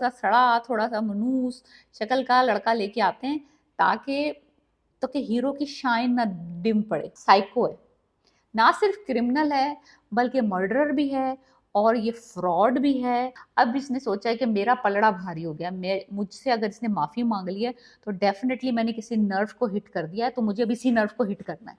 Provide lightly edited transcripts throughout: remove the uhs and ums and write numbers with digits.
सा सड़ा, थोड़ा सा मनूस शक्ल का लड़का लेके आते हैं ताकि हीरो की शाइन ना डिम पड़े। साइको है, ना सिर्फ क्रिमिनल है बल्कि मर्डरर भी है और ये फ्रॉड भी है। अब इसने सोचा है कि मेरा पलड़ा भारी हो गया, मैं मुझसे अगर इसने माफी मांग ली है तो डेफिनेटली मैंने किसी नर्व को हिट कर दिया है, तो मुझे अब इसी नर्व को हिट करना है।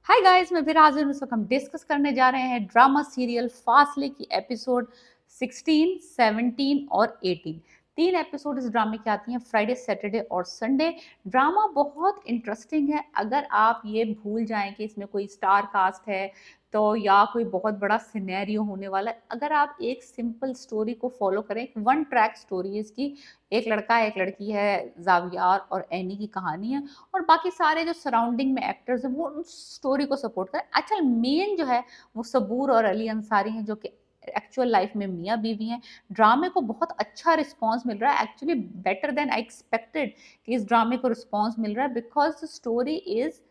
हाय गाइस, मैं फिर हाजिर हूं। इस वक्त हम डिस्कस करने जा रहे हैं ड्रामा सीरियल फासले की एपिसोड 16, 17 और 18। 3 एपिसोड इस ड्रामे की आती हैं फ्राइडे, सैटरडे और संडे। ड्रामा बहुत इंटरेस्टिंग है। अगर आप ये भूल जाएं कि इसमें कोई स्टार कास्ट है तो या कोई बहुत बड़ा सिनेरियो होने वाला है, अगर आप एक सिंपल स्टोरी को फॉलो करें, वन ट्रैक स्टोरी है इसकी। एक लड़का है, एक लड़की है, जावियार और एनी की कहानी है और बाकी सारे जो सराउंडिंग में एक्टर्स हैं वो उस स्टोरी को सपोर्ट करें। अच्छा, मेन जो है वो सबूर और अली अंसारी हैं जो कि एक्चुअल लाइफ में मियाँ बीवी हैं। ड्रामे को बहुत अच्छा रिस्पांस मिल रहा है, actually better than I expected कि इस ड्रामे को रिस्पांस मिल रहा है, because the story is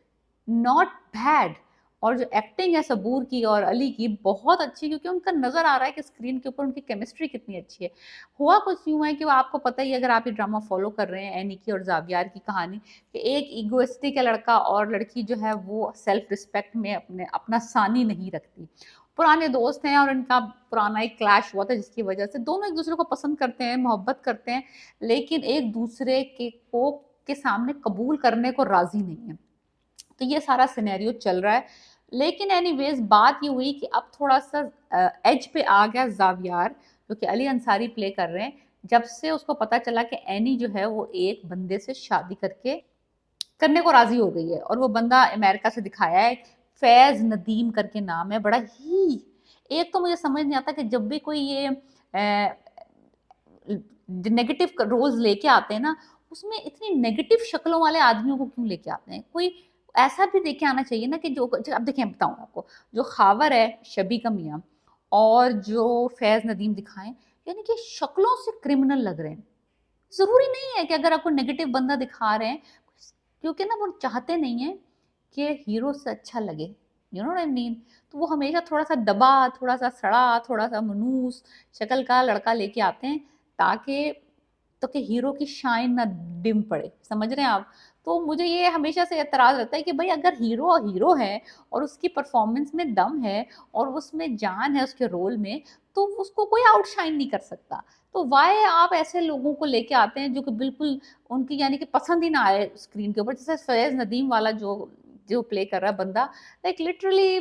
not bad. और जो एक्टिंग है सबूर की और अली की बहुत अच्छी, क्योंकि उनका नजर आ रहा है कि स्क्रीन के ऊपर उनकी केमिस्ट्री कितनी अच्छी है। हुआ कुछ यूं है कि वो आपको पता ही है, अगर आप ये ड्रामा फॉलो कर रहे हैं, एनी की और जावियार की कहानी, कि एक ईगोइस्टिक है लड़का और लड़की जो है वो सेल्फ रिस्पेक्ट में अपना सानी नहीं रखती। पुराने दोस्त हैं और इनका पुराना एक क्लैश हुआ था जिसकी वजह से दोनों एक दूसरे को पसंद करते हैं, मोहब्बत करते हैं, लेकिन एक दूसरे के सामने कबूल करने को राजी नहीं है। तो ये सारा सिनेरियो चल रहा है। लेकिन एनीवेज बात ये हुई कि अब थोड़ा सा एज पे आ गया जावियार, जो कि अली अंसारी प्ले कर रहे हैं। जब से उसको पता चला कि एनी जो है वो एक बंदे से शादी करने को राजी हो गई है, और वो बंदा अमेरिका से दिखाया है, फैज नदीम करके नाम है। बड़ा ही, एक तो मुझे समझ नहीं आता कि जब भी कोई ये नेगेटिव रोल्स लेके आते हैं ना, उसमें इतनी नेगेटिव शक्लों वाले आदमियों को क्यों लेके आते हैं। कोई ऐसा भी देखे आना चाहिए ना कि जो, अब देखें बताऊं आपको, जो खावर है शबी का मियाँ और जो फैज नदीम दिखाएं, यानी कि शक्लों से क्रिमिनल लग रहे हैं। जरूरी नहीं है कि अगर आपको नेगेटिव बंदा दिखा रहे हैं, क्योंकि ना वो चाहते नहीं है कि हीरो से अच्छा लगे, you know what I mean. तो वो हमेशा थोड़ा सा दबा, थोड़ा सा सड़ा, थोड़ा सा मनूस शक्ल का लड़का लेके आते हैं ताकि हीरो की शाइन ना डिम पड़े। समझ रहे हैं आप? तो मुझे ये हमेशा से एतराज रहता है कि भाई अगर हीरो हीरो है और उसकी परफॉर्मेंस में दम है और उसमें जान है उसके रोल में, तो उसको कोई आउटशाइन नहीं कर सकता। तो वाई आप ऐसे लोगों को लेके आते हैं जो कि बिल्कुल उनकी यानी कि पसंद ही ना आए स्क्रीन के ऊपर, जैसे फैज नदीम वाला जो जो प्ले कर रहा है बंदा, लाइक लिटरली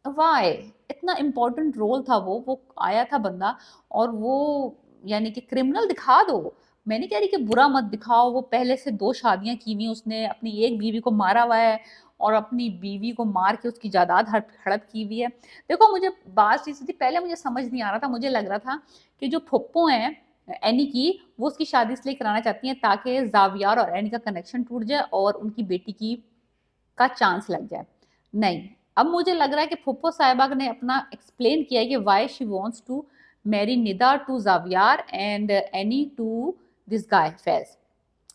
वाई। इतना इम्पोर्टेंट रोल था वो आया था बंदा, और वो यानी कि क्रिमिनल दिखा दो। मैं नहीं कह रही कि बुरा मत दिखाओ, वो पहले से 2 शादियां की हुई, उसने अपनी एक बीवी को मारा हुआ है और अपनी बीवी को मार के उसकी जायदाद हड़प की हुई है। देखो, मुझे बात चीज थी, पहले मुझे समझ नहीं आ रहा था, मुझे लग रहा था कि जो फुप्पो हैं एनी की, वो उसकी शादी इसलिए कराना चाहती हैं ताकि जावियार और एनी का कनेक्शन टूट जाए और उनकी बेटी की का चांस लग जाए। नहीं, अब मुझे लग रहा है कि फुप्पो साहिबा ने अपना एक्सप्लेन किया है कि why she wants to marry Nida to Zaviyar and Annie to this guy Faiz,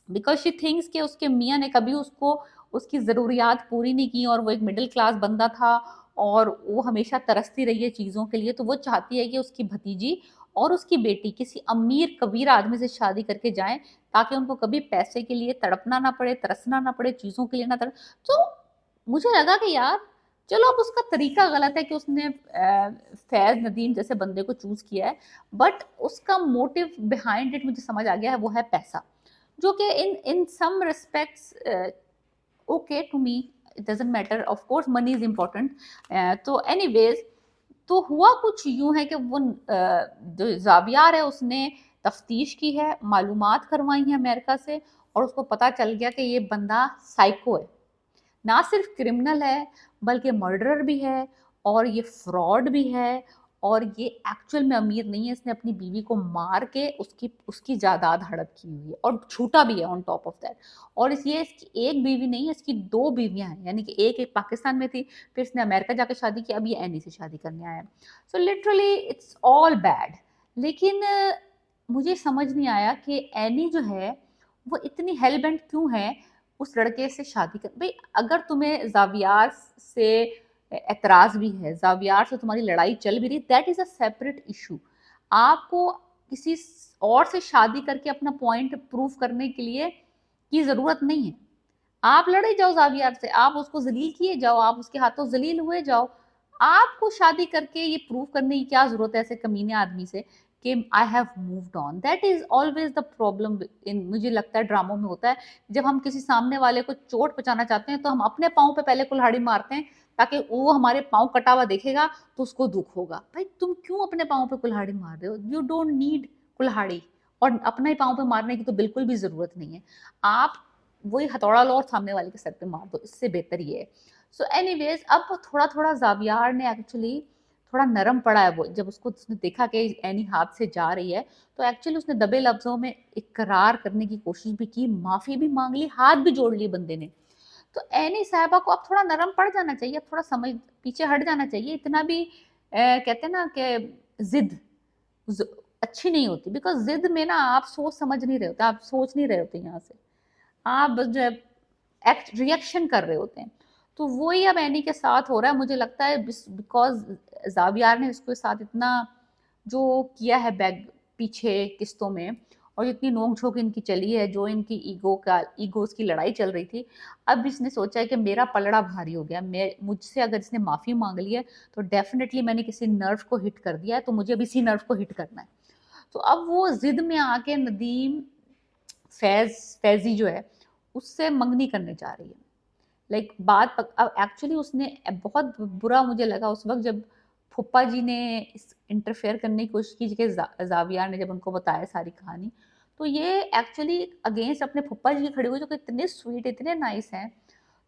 because she thinks कि उसके मियाँ ने कभी उसको उसकी ज़रूरियात पूरी नहीं की और वो एक मिडिल क्लास बंदा था और वो हमेशा तरसती रही है चीज़ों के लिए। तो वो चाहती है कि उसकी भतीजी और उसकी बेटी किसी अमीर कबीर आदमी से शादी करके जाएं ताकि उनको कभी पैसे के लिए तड़पना ना पड़े, तरसना ना पड़े, चीज़ों के लिए ना तड़प। तो मुझे लगा कि यार चलो, अब उसका तरीका गलत है कि उसने फैज नदीम जैसे बंदे को चूज किया है, बट उसका मोटिव बिहाइंड इट मुझे समझ आ गया है, वो है पैसा, जो कि in in some respects okay to me. It doesn't matter, of course money is important. तो एनीवेज, तो हुआ कुछ यूं है कि वो जो जावियार है उसने तफ्तीश की है, मालूमात करवाई है अमेरिका से, और उसको पता चल गया कि ये बंदा साइको है। ना सिर्फ क्रिमिनल है बल्कि मर्डरर भी है और ये फ्रॉड भी है, और ये एक्चुअल में अमीर नहीं है। इसने अपनी बीवी को मार के उसकी उसकी जायदाद हड़प की हुई है और छूटा भी है ऑन टॉप ऑफ दैट। और इसकी एक बीवी नहीं है, इसकी 2 बीवियां हैं, यानी कि एक पाकिस्तान में थी, फिर इसने अमेरिका जाकर शादी की, अब ये एनी से शादी करने आया है। So literally it's all bad. लेकिन मुझे समझ नहीं आया कि एनी जो है वो इतनी हेल बेंट क्यों है उस लड़के से शादी कर। भाई अगर तुम्हें जावियार से एतराज भी है, जावियार से तुम्हारी लड़ाई चल भी रही, that is a separate issue. आपको किसी और से शादी करके अपना पॉइंट प्रूव करने के लिए की जरूरत नहीं है। आप लड़े जाओ जावियर से, आप उसको जलील किए जाओ, आप उसके हाथों जलील हुए जाओ। आपको शादी करके ये प्रूव करने की क्या जरूरत है ऐसे कमीने आदमी से कि I have moved on. That is always the problem in, मुझे लगता है ड्रामों में होता है। जब हम किसी सामने वाले को चोट पहुंचाना चाहते हैं तो हम अपने पाँव पे पहले कुल्हाड़ी मारते हैं ताकि वो हमारे पाँव कटा हुआ देखेगा तो उसको दुख होगा। भाई तुम क्यों अपने पाँव पे कुल्हाड़ी मार रहे हो? यू डोंट नीड कुल्हाड़ी, और अपने पाँव पे मारने की तो बिल्कुल भी जरूरत नहीं है। आप वही हथौड़ा लो और सामने वाले के सर पे मार दो, इससे बेहतर ये है। सो एनीवेज अब थोड़ा थोड़ा जावियार ने एक्चुअली थोड़ा नरम पड़ा है। वो जब उसने देखा कि एनी हाथ से जा रही है तो एक्चुअली उसने दबे लफ्जों में इकरार करने की कोशिश भी की, माफी भी मांग ली, हाथ भी जोड़ ली बंदे ने। तो एनी साहबा को अब थोड़ा नरम पड़ जाना चाहिए, अब थोड़ा समझ पीछे हट जाना चाहिए। इतना भी कहते हैं ना कि जिद अच्छी नहीं होती, बिकॉज जिद में ना आप सोच समझ नहीं रहे होते, आप सोच नहीं रहे होते यहाँ से, आप जो है एक्ट रिएक्शन कर रहे होते हैं। तो वही अब एनी के साथ हो रहा है मुझे लगता है, बिकॉज जावियार ने उसके साथ इतना जो किया है बैक पीछे किस्तों में, और जितनी नोक झोंक इनकी चली है, जो इनकी ईगोस की लड़ाई चल रही थी, अब इसने सोचा है कि मेरा पलड़ा भारी हो गया, मैं मुझसे अगर इसने माफी मांग ली है तो डेफिनेटली मैंने किसी नर्व को हिट कर दिया है, तो मुझे अब इसी नर्व को हिट करना है। तो अब वो जिद में आके नदीम फैजी जो है उससे मंगनी करने जा रही है। लाइक अब एक्चुअली उसने बहुत बुरा मुझे लगा उस वक्त जब फुप्पा जी ने इंटरफेयर करने की कोशिश की कि जावियार ने जब उनको बताया सारी कहानी, तो ये एक्चुअली अगेंस्ट अपने फुप्पा जी खड़े हुए जो कि इतने स्वीट इतने नाइस हैं,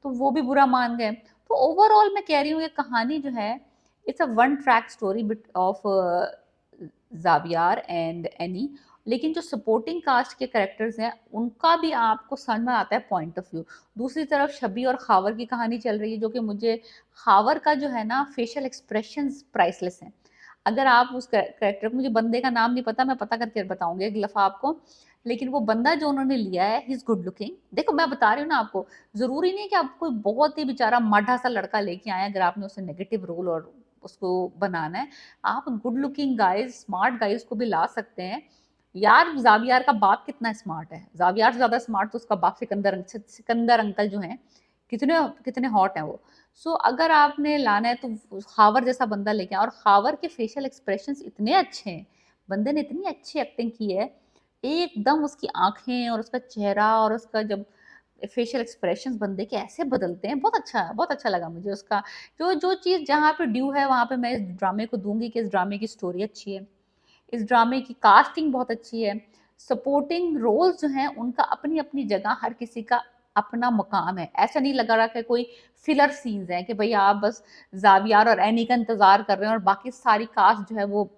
तो वो भी बुरा मान गए। तो ओवरऑल मैं कह रही हूँ ये कहानी जो है it's a one track story bit of Zaviyar and any, लेकिन जो सपोर्टिंग कास्ट के कैरेक्टर्स हैं उनका भी आपको समझ में आता है पॉइंट ऑफ व्यू। दूसरी तरफ शबी और खावर की कहानी चल रही है, जो कि मुझे खावर का जो है ना फेशियल एक्सप्रेशंस प्राइसलेस हैं। अगर आप उस कैरेक्टर, मुझे बंदे का नाम नहीं पता, मैं पता करके बताऊंगी एक दफा आपको, लेकिन वो बंदा जो उन्होंने लिया है ही इज गुड लुकिंग। देखो मैं बता रही हूँ ना आपको, जरूरी नहीं कि आप कोई बहुत ही बेचारा माढ़ा सा लड़का लेके आए अगर आपने उसे नेगेटिव रोल और उसको बनाना है। आप good looking guys, smart guys को भी ला सकते हैं। यार जावियार का बाप कितना स्मार्ट है, जावियार से ज्यादा स्मार्ट तो उसका बाप सिकंदर अंकल जो हैं, कितने कितने हॉट हैं वो। सो अगर आपने लाना है तो खावर जैसा बंदा लेके आए, और खावर के फेशियल एक्सप्रेशंस इतने अच्छे हैं, बंदे ने इतनी अच्छी एक्टिंग की है, एकदम उसकी आंखें और उसका चेहरा और उसका जब फेशियल एक्सप्रेशंस बंदे के ऐसे बदलते हैं, बहुत अच्छा लगा मुझे उसका। जो जो चीज़ जहाँ पे ड्यू है वहाँ पे मैं इस ड्रामे को दूंगी कि इस ड्रामे की स्टोरी अच्छी है, इस ड्रामे की कास्टिंग बहुत अच्छी है, सपोर्टिंग रोल्स जो हैं उनका अपनी अपनी जगह हर किसी का अपना मकाम है। ऐसा नहीं लगा रहा कि कोई फिलर सीन्स हैं कि भाई आप बस जावियार और एनी का इंतजार कर रहे हैं और बाकी सारी कास्ट जो है वो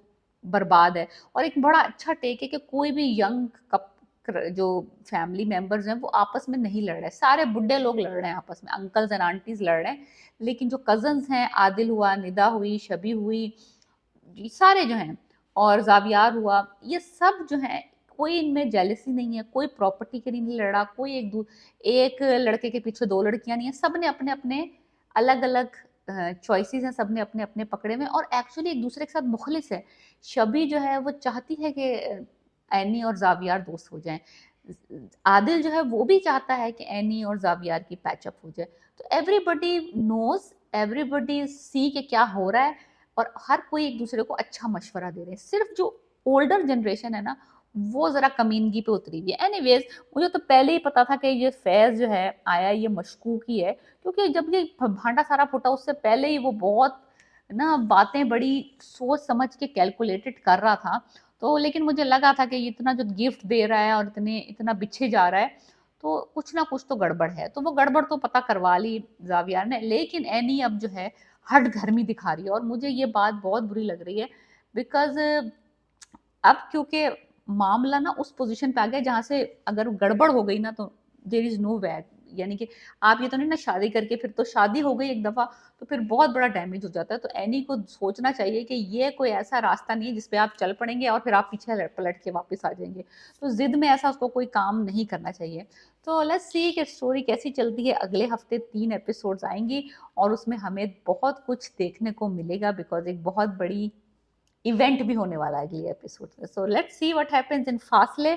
बर्बाद है। और एक बड़ा अच्छा टेक है कि कोई भी यंग जो फैमिली मेंबर्स हैं वो आपस में नहीं लड़ रहे, सारे बुढ़े लोग लड़ रहे हैं आपस में, अंकल्स एंड आंटीज लड़ रहे हैं, लेकिन जो कजन्स हैं, आदिल हुआ, निदा हुई, शबी हुई, ये सारे जो हैं, और जावियार हुआ, ये सब जो है कोई इनमें जेलसी नहीं है, कोई प्रॉपर्टी के लिए नहीं लड़ा, कोई एक लड़के के पीछे दो लड़कियां नहीं है, सब ने अपने अपने अलग अलग चॉइसेस हैं, सब ने अपने अपने पकड़े में, और एक्चुअली एक दूसरे के साथ मुखलिस है। शबी जो है वो चाहती है कि एनी और जावियार दोस्त हो जाएं, आदिल जो है वो भी चाहता है कि एनी और जावियार की पैचअप हो जाए। तो एवरीबडी नोज, एवरीबडी सी के क्या हो रहा है, और हर कोई एक दूसरे को अच्छा मशवरा दे रहे हैं। सिर्फ जो ओल्डर जनरेशन है ना वो जरा कमीनगी पे उतरी हुई है। एनीवेज मुझे तो पहले ही पता था कि ये फैज जो है आया ये मशकूक ही है, क्योंकि जब ये भांडा सारा फूटा उससे पहले ही वो बहुत ना बातें बड़ी सोच समझ के कैलकुलेटेड कर रहा था। तो लेकिन मुझे लगा था कि इतना जो गिफ्ट दे रहा है और इतना पीछे जा रहा है तो कुछ ना कुछ तो गड़बड़ है। तो वो गड़बड़ तो पता करवा ली जावियार ने, लेकिन एनी अब जो है हट घर्मी दिखा रही है, और मुझे ये बात बहुत बुरी लग रही है, बिकॉज अब क्योंकि मामला ना उस पोजीशन पे आ गया जहां से अगर गड़बड़ हो गई ना तो देर इज नो वे, यानी कि आप ये तो नहीं ना शादी करके फिर तो शादी हो गई एक दफा तो फिर बहुत बड़ा डैमेज हो जाता है। तो एनी को सोचना चाहिए कि ये कोई ऐसा रास्ता नहीं है जिसपे आप चल पड़ेंगे और फिर आप पीछे पलट के वापस आ जाएंगे। तो जिद में ऐसा उसको कोई काम नहीं करना चाहिए। तो लेट्स सी कि स्टोरी कैसी चलती है। अगले हफ्ते 3 एपिसोड्स आएंगी और उसमें हमें बहुत कुछ देखने को मिलेगा, बिकॉज एक बहुत बड़ी इवेंट भी होने वाला है अगले एपिसोड में। So let's see what happens in फासले।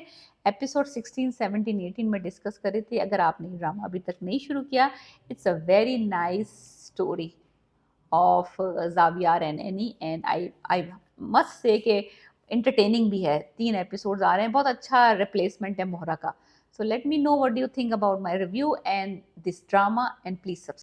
एपिसोड 16, 17, 18 में डिस्कस करे थे। अगर आपने ड्रामा अभी तक नहीं शुरू किया, it's a very nice story of Xavier and any, and I must say कि इंटरटेनिंग भी है। 3 एपिसोड्स आ रहे हैं, बहुत अच्छा रिप्लेसमेंट है मोहरा का। So let me know what do you think about my review and this drama, and please subscribe.